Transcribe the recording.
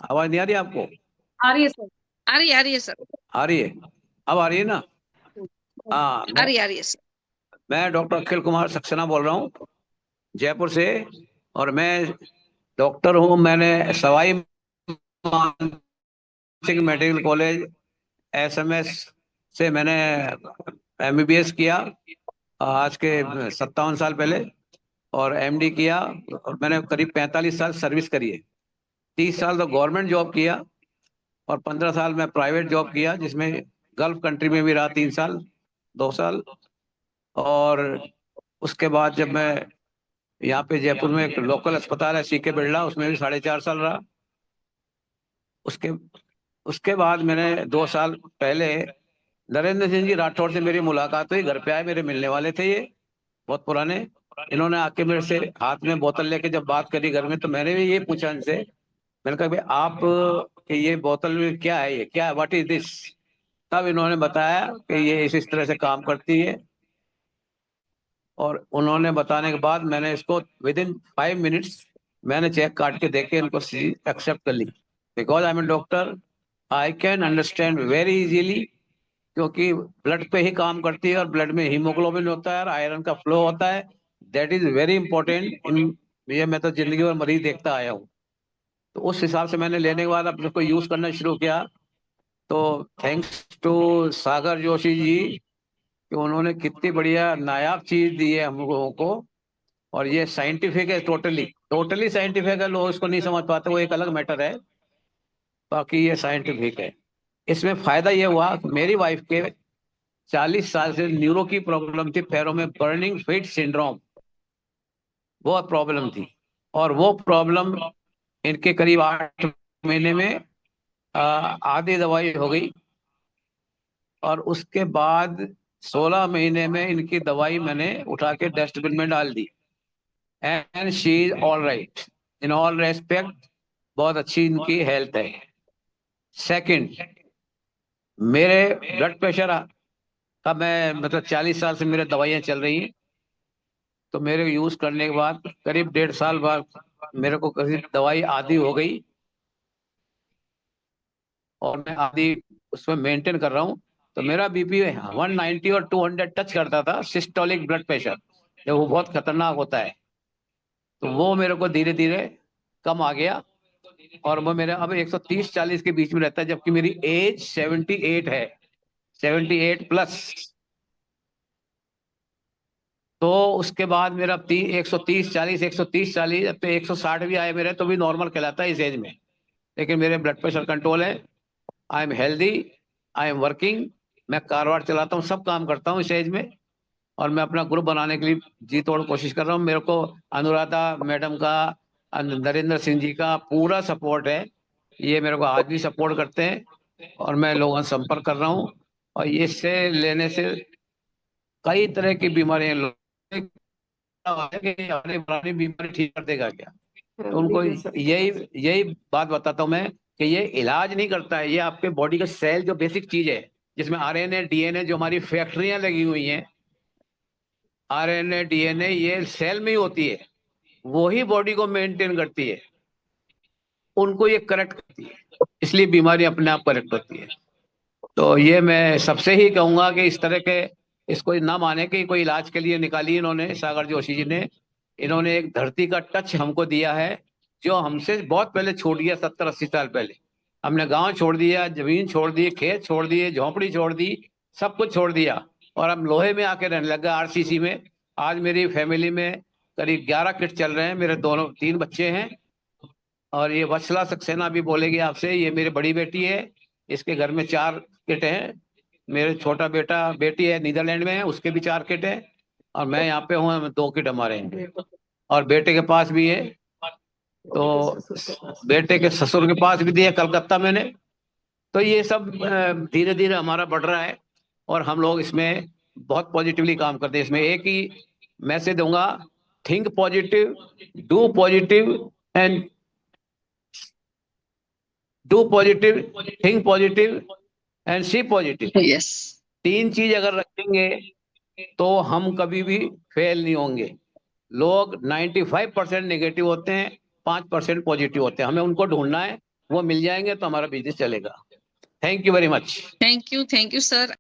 आवाज नहीं आ रही आपको? आ रही है सर। आ रही है सर। आ रही है। अब आ रही है ना? हाँ, आ रही है सर। मैं डॉक्टर अखिल कुमार सक्सेना बोल रहा हूँ, जयपुर से। और मैं डॉक्टर हूँ। मैंने सवाई मान सिंह मेडिकल कॉलेज, एसएमएस से मैंने एमबीबीएस किया, आज के 57 साल पहले। और एमडी किया। और मैंने करीब 45 साल सर्विस करी है। 30 साल तो गवर्नमेंट जॉब किया, और 15 साल मैं प्राइवेट जॉब किया, जिसमें गल्फ कंट्री में भी रहा 3 साल, 2 साल। और उसके बाद जब मैं यहाँ पे जयपुर में एक लोकल अस्पताल है सीके बिरला, उसमें भी 4.5 साल रहा। उसके उसके बाद मैंने 2 साल पहले नरेंद्र सिंह जी राठौर से मेरी मुलाकात हुई। घर पे आए, मेरे मिलने वाले थे ये, बहुत पुराने। इन्होंने आके मेरे से हाथ में बोतल लेके जब बात करी घर में, तो मैंने भी ये पूछा इनसे। मैंने कहा भाई आप, कि ये बोतल में क्या है, ये क्या है, व्हाट इज दिस? तब इन्होंने बताया कि ये इस तरह से काम करती है। और उन्होंने बताने के बाद मैंने इसको विद इन 5 मिनट्स मैंने चेक काट के देखे, इनको एक्सेप्ट कर ली। Because I am a doctor, I can understand very easily. क्योंकि ब्लड पे ही काम करती है, और ब्लड में हीमोग्लोबिन होता है और आयरन का फ्लो होता है। That is very important in, ये मैं तो जिंदगी भर मरीज देखता आया हूँ। तो उस हिसाब से मैंने लेने के बाद अपने को यूज करना शुरू किया। तो थैंक्स टू सागर जोशी जी, कि उन्होंने कितनी बढ़िया नायाब चीज दी है हम लोगों को। और ये साइंटिफिक है, टोटली टोटली साइंटिफिक है। लोग इसको नहीं समझ पाते, वो एक अलग मैटर है। बाकी ये साइंटिफिक है। इसमें फायदा ये हुआ कि मेरी वाइफ के 40 साल से न्यूरो की प्रॉब्लम थी, पैरों में बर्निंग फीट सिंड्रोम, बहुत प्रॉब्लम थी। और वो प्रॉब्लम इनके करीब 8 महीने में आधी दवाई हो गई। और उसके बाद 16 महीने में इनकी दवाई मैंने उठा के डस्टबिन में डाल दी। And she is all right in all respect. बहुत अच्छी इनकी हेल्थ है। सेकंड, मेरे ब्लड प्रेशर का, मैं मतलब 40 साल से मेरे दवाइयाँ चल रही हैं। तो मेरे यूज करने के बाद करीब 1.5 साल बाद मेरे को करीब दवाई आधी हो गई। और मैं आधी उसमें मेंटेन कर रहा हूँ। तो मेरा बीपी 190 और 200 टच करता था, सिस्टोलिक ब्लड प्रेशर, जो वो बहुत खतरनाक होता है। तो वो मेरे को धीरे धीरे कम आ गया। और वो मेरा अब 130-40 के बीच में रहता है, जबकि मेरी एज 78 है, 78 प्लस। तो उसके बाद मेरा अब 130-40, 130-40, अब तो 160 भी आए मेरे, तो भी नॉर्मल कहलाता है इस एज में। लेकिन मेरे ब्लड प्रेशर कंट्रोल है। I am healthy, I am working. मैं कारवार चलाता हूँ, सब काम करता हूँ इस एज में। और मैं अपना ग्रुप बनाने के लिए जी तोड़ कोशिश कर रहा हूँ। मेरे को अनुराधा मैडम का, नरेंद्र सिंह जी का पूरा सपोर्ट है। ये मेरे को आज भी सपोर्ट करते हैं। और मैं लोगों से संपर्क कर रहा हूँ। और इससे लेने से कई तरह की बीमारियां, कि अपनी पुरानी बीमारी ठीक कर देगा क्या? तो उनको यही यही बात बताता हूँ मैं, कि ये इलाज नहीं करता है। ये आपके बॉडी का सेल, जो बेसिक चीज है, जिसमें आरएनए डीएनए, जो हमारी फैक्ट्रियां लगी हुई हैं, आरएनए डीएनए ये सेल में ही होती है। वो ही बॉडी को मेंटेन करती है, उनको ये करेक्ट करती है। इसलिए बीमारी अपने आप करेक्ट होती है। तो ये मैं सबसे ही कहूंगा कि इस तरह के, इसको ना माने कि कोई इलाज के लिए निकाली इन्होंने, सागर जोशी जी ने। इन्होंने एक धरती का टच हमको दिया है, जो हमसे बहुत पहले छूट गया, 70-80 साल पहले। हमने गांव छोड़ दिया, जमीन छोड़ दी, खेत छोड़ दिए, झोंपड़ी छोड़ दी, सब कुछ छोड़ दिया। और हम लोहे में आके रहने लगा, आरसीसी में। आज मेरी फैमिली में करीब 11 किड चल रहे हैं। मेरे दोनों 3 बच्चे हैं। और ये वत्सला सक्सेना भी बोलेगी आपसे, ये मेरी बड़ी बेटी है। इसके घर में 4 किट हैं। मेरे छोटा बेटा बेटी है, नीदरलैंड में है, उसके भी 4 किट है। और मैं यहाँ पे हूँ, 2 किट हमारे हैं। और बेटे के पास भी है। तो बेटे के ससुर के पास भी दिया कलकत्ता मैंने। तो ये सब धीरे धीरे हमारा बढ़ रहा है। और हम लोग इसमें बहुत पॉजिटिवली काम करते हैं। इसमें एक ही मैसेज दूंगा, think positive, do positive, and do positive, think positive, and see positive. Yes. 3 चीज अगर रखेंगे तो हम कभी भी फेल नहीं होंगे। लोग 95% नेगेटिव होते हैं, 5% पॉजिटिव होते हैं। हमें उनको ढूंढना है, वो मिल जाएंगे तो हमारा बिजनेस चलेगा। Thank you very much. Thank you sir.